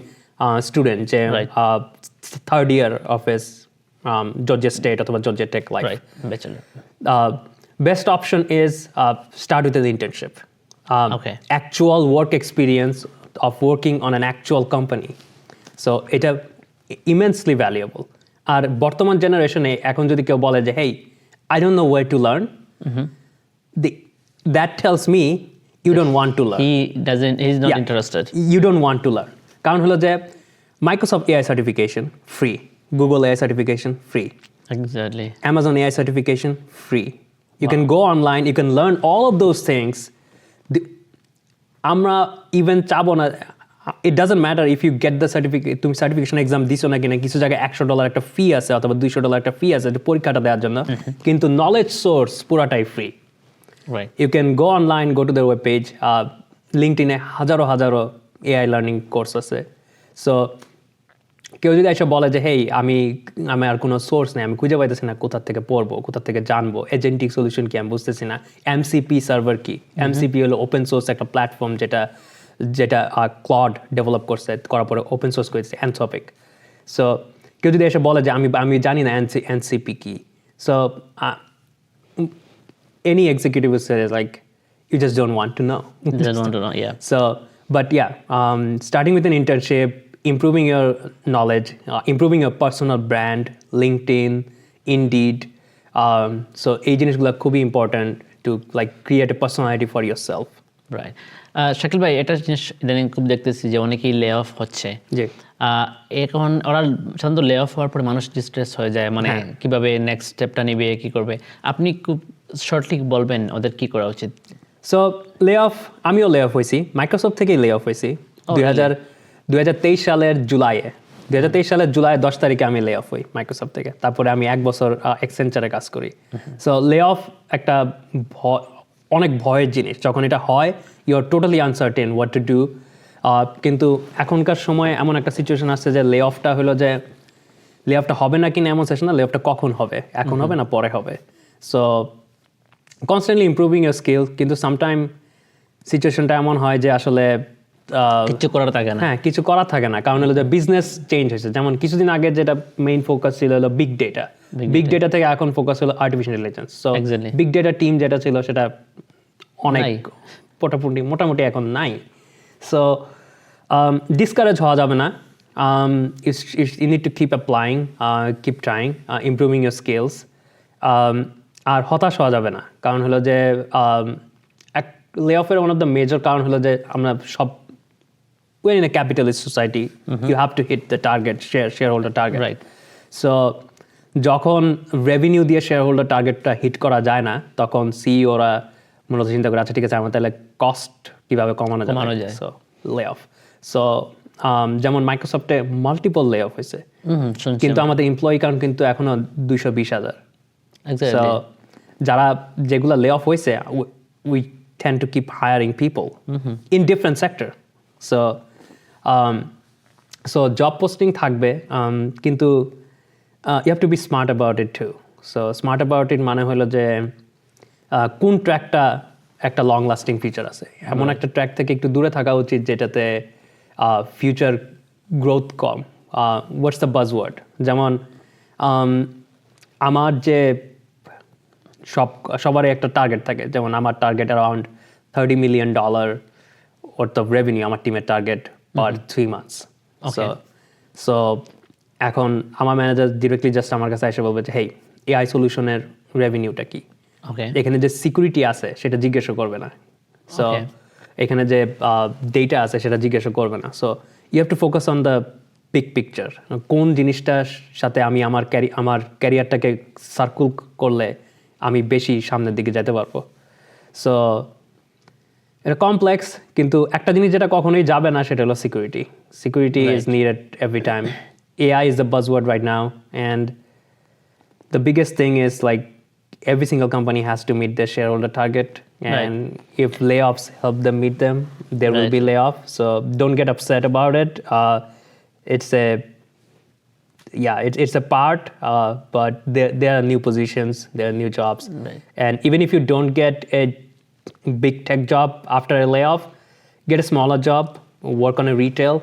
স্টুডেন্ট যে third year of his Georgia state অথবা Georgia tech life, bachelor, best option is start with an internship. Okay. Actual work experience of working on an actual company. So এটা immensely valuable. আর বর্তমান জেনারেশনে এখন যদি কেউ বলে যে hey, I don't know where to learn, that tells me you don't want to learn. he's not Yeah. interested. You don't want to learn. কারণ হলো যে Microsoft AI certification free, Google AI certification free, Exactly. Amazon AI certification free. You can go online, you can learn all of those things. আমরা even চাবো না, it doesn't matter if you get the certificate, তুমি certification exam দিছো না কিনা, কিছু জায়গায় $100 একটা ফি আছে অথবা $200 একটা ফি আছে পরীক্ষাটা দেওয়ার জন্য, কিন্তু নলেজ সোর্স পুরাটাই free. Right. You can go online, go to their web page. LinkedIn-এ হাজারো AI লার্নিং কোর্স আছে। সো কেউ যদি এসে বলে যে হেই, আমি আর কোনো সোর্স নেই, আমি খুঁজে পাইতেছি না কোথা থেকে পড়বো, কোথা থেকে জানবো, এজেন্টিক সলিউশন কি আমি বুঝতেছি না, এমসিপি সার্ভার কি। এমসিপি হলো ওপেন সোর্স একটা প্ল্যাটফর্ম যেটা ক্লড ডেভেলপ করার পরে ওপেন সোর্স করেছে অ্যানথ্রপিক। সো কেউ যদি এসে বলে যে আমি জানি না এনসিপি কি, so any executive will say like, you just don't want to know. Don't want to know, yeah. So, but yeah, starting with an internship, improving your knowledge, improving your personal brand, LinkedIn, Indeed. So, এই জিনিসগুলো খুবই important to like create a personality for yourself. Right. Shakil ভাই, এটা জিনিস ইদানিং খুব দেখতেছি যে অনেকেই লে অফ হচ্ছে। জি। এখন ওরা সাধারণত লে অফ হওয়ার পরে মানুষ ডিস্ট্রেস হয়ে যায়, মানে কিভাবে নেক্সট স্টেপটা নেবে, কি করবে, আপনি খুব শর্টলি বলবেন ওদের কি করা উচিত? সো আমিও লে অফ হয়েছি, মাইক্রোসফট থেকেই লে অফ হয়েছি 2023 সালের জুলাইয়ে। 2023 সালের জুলাই 10 তারিখে আমি লে অফ হই মাইক্রোসফট থেকে। তারপরে আমি 1 বছর এক্সেঞ্চারে কাজ করি। সো লে অফ একটা অনেক ভয়ের জিনিস, যখন এটা হয় you are totally uncertain what to do. কিন্তু এখনকার সময় এমন একটা সিচুয়েশন আসছে যে লে অফটা হলো যে লে অফটা হবে না কিনা এমন সেশন না, লে অফটা কখন হবে, এখন হবে না পরে হবে। সো কনস্ট্যান্টলি ইম্প্রুভিং ইয়ার স্কিল, কিন্তু সামটাইম সিচুয়েশনটা এমন হয় যে আসলে কিছু করার থাকে না। হ্যাঁ, কিছু করার থাকে না, কারণ হলো যে বিজনেস চেঞ্জ হয়েছে। যেমন কিছুদিন আগে যেটা মেইন ফোকাস ছিল হলো বিগ ডেটা থেকে এখন ফোকাস হলো artificial intelligence. So big data team যেটা ছিল সেটা অনেক মোটামুটি এখন নাই। সো Discourage হওয়া যাবে না. You need to keep applying, keep trying, improving your skills. আর হতাশ হওয়া যাবে না, কারণ হলো যে লে অফের ওয়ান অফ দ্য মেজর কারণ হলো যে আমরা সব we're in a capitalist society. You have to hit the target, shareholder target. Right. So যখন রেভিনিউ দিয়ে শেয়ারহোল্ডার টার্গেটটা হিট করা যায় না, তখন সিইওরা মূলত চিন্তা করে আচ্ছা ঠিক আছে আমার তাহলে কস্ট কীভাবে কমানো যায়, সো লে অফ. সো যেমন মাইক্রোসফটে মাল্টিপল লে অফ হয়েছে, কিন্তু আমাদের এমপ্লয়ি কাউন্ট কিন্তু এখনো 220,000. সো যারা যেগুলো লে অফ হয়েছে, we tend to keep hiring people in different sector. So job posting থাকবে, কিন্তু you have to be smart about it too. So smart about it মানে হলো যে কোন ট্র্যাকটা একটা লং লাস্টিং ফিচার আছে, এমন একটা ট্র্যাক থেকে একটু দূরে থাকা উচিত যেটাতে future growth com. What's the buzzword, যেমন আমার যে সবারই একটা টার্গেট থাকে, যেমন আমার target around $30 million worth of revenue, আমার টিমের টার্গেট পার 3 months. সো এখন আমার ম্যানেজার ডিরেক্টলি জাস্ট আমার কাছে এসে বলবে যে হেই, এআই সলিউশনের রেভিনিউটা কি, এখানে যে সিকিউরিটি আছে সেটা জিজ্ঞাসা করবে না, সো এখানে যে ডেটা আছে সেটা জিজ্ঞাসা করবে না. So you have to focus on the big picture, কোন জিনিসটার সাথে আমি আমার ক্যারিয়ারটাকে সার্কুল করলে আমি বেশি সামনের দিকে যেতে পারবো. সো এটা কমপ্লেক্স, কিন্তু একটা জিনিস যেটা কখনোই যাবে না সেটা হলো security. Security is needed every time. AI is the buzzword right now, and the biggest thing is like every single company has to meet their shareholder target, and if layoffs help them meet them, there will be layoff. So don't get upset about it. It's a part, but there are new positions, there are new jobs, and even if you don't get a big tech job after a layoff, get a smaller job, work on a retail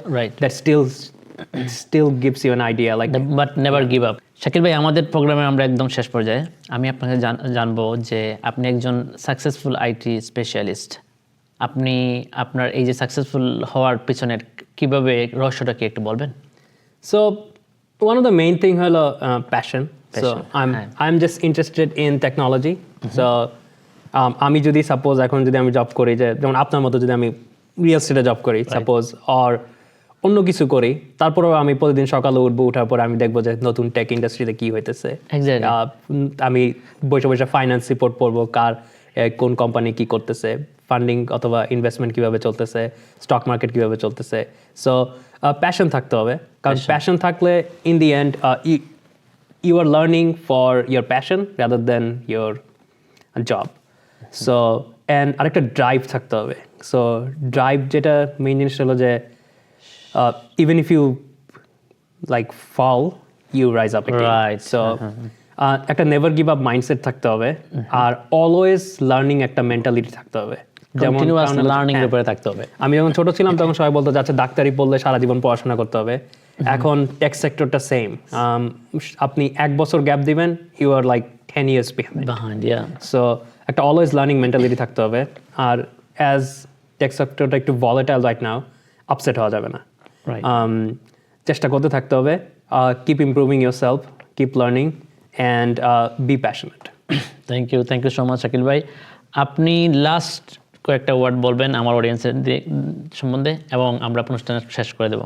that still gives you an idea, like but never give up. Shakil ভাই, আমাদের প্রোগ্রামে আমরা একদম শেষ পর্যায়ে. আমি আপনাকে জানবো যে আপনি একজন সাকসেসফুল আইটি স্পেশালিস্ট. আপনি আপনার এই যে সাকসেসফুল হওয়ার পিছনের কিভাবে রহস্যটা কি একটু বলবেন? So one of the main thing হলো passion. So I'm just interested in technology. So আমি যদি সাপোজ এখন যদি আমি জব করি, যেমন আপনার মতো যদি আমি রিয়েল এস্টেটে জব করি সাপোজ, আর অন্য কিছু করি, তারপরেও আমি প্রতিদিন সকালে উঠবো, উঠার পর আমি দেখবো যে নতুন টেক ইন্ডাস্ট্রিতে কি হইতেছে. আমি বসে বসে ফাইন্যান্স রিপোর্ট পড়বো, কোন কোম্পানি কি করতেছে, ফান্ডিং অথবা ইনভেস্টমেন্ট কিভাবে চলতেছে, স্টক মার্কেট কিভাবে চলতেছে. সো প্যাশন থাকতে হবে, কারণ প্যাশন থাকলে in the end you are learning for your passion rather than your job. So and আরেকটা ড্রাইভ থাকতে হবে. সো ড্রাইভ যেটা মেইন জিনিস হলো যে even if you like fall, you rise up again. Right. So একটা never give up mindset থাকতে হবে, আর অলওয়েজ লার্নিং একটা মেন্টালিটি থাকতে হবে, কন্টিনিউয়াস লার্নিং এর উপরে থাকতে হবে. আমি যখন ছোট ছিলাম তখন সবাই বলতো যাচ্ছে ডাক্তারি পড়লে সারা জীবন পড়াশোনা করতে হবে. এখন টেক সেক্টরটা সেম, আপনি 1 বছর গ্যাপ দিবেন, you are like 10 years behind. So একটা অলওয়েজ লার্নিং মেন্টালিটি থাকতে হবে. আর অ্যাজ টেক সেক্টরটা একটু ভলাটাইল রাইট নাও, আপসেট হওয়া যাবে না. চেষ্টা করতে থাকতে হবে, keep improving yourself, keep learning, and be passionate. Thank you so much Shakil ভাই. আপনি লাস্ট কয়েকটা ওয়ার্ড বলবেন আমার অডিয়েন্সের সম্বন্ধে, এবং আমরা অনুষ্ঠান শেষ করে দেবো.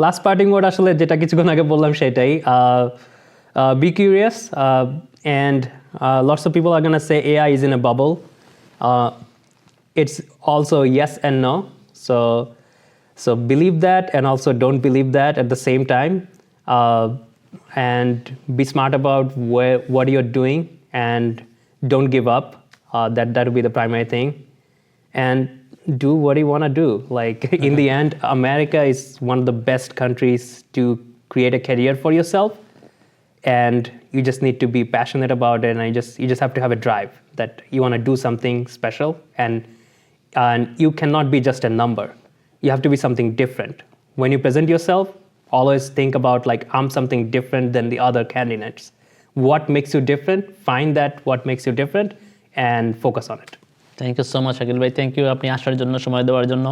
লাস্ট পার্টিং ওয়ার্ড আসলে যেটা কিছুক্ষণ আগে বললাম সেটাই, be curious, and lots of people are gonna say AI is in a bubble. It's also yes and no. So believe that and also don't believe that at the same time, and be smart about what you're doing, and don't give up. That will be the primary thing, and do what you want to do. Like in the end, America is one of the best countries to create a career for yourself, and you just need to be passionate about it, and you just have to have a drive that you want to do something special, and you cannot be just a number. You have to be something different. When you present yourself, always think about like, I'm something different than the other candidates. What makes you different? Find that what makes you different and focus on it. Thank you so much Shakil ভাই, thank you আপনি আসার জন্য, সময় দেওয়ার জন্য।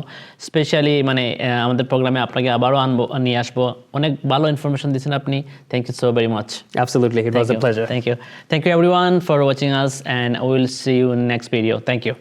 Specially মানে আমাদের প্রোগ্রামে আপনাকে আবারও নিয়ে আসবো, অনেক ভালো ইনফরমেশন দিচ্ছেন আপনি। Thank you so very much. Absolutely, it was a pleasure. Thank you everyone for watching us, and we will see you in next video. Thank you.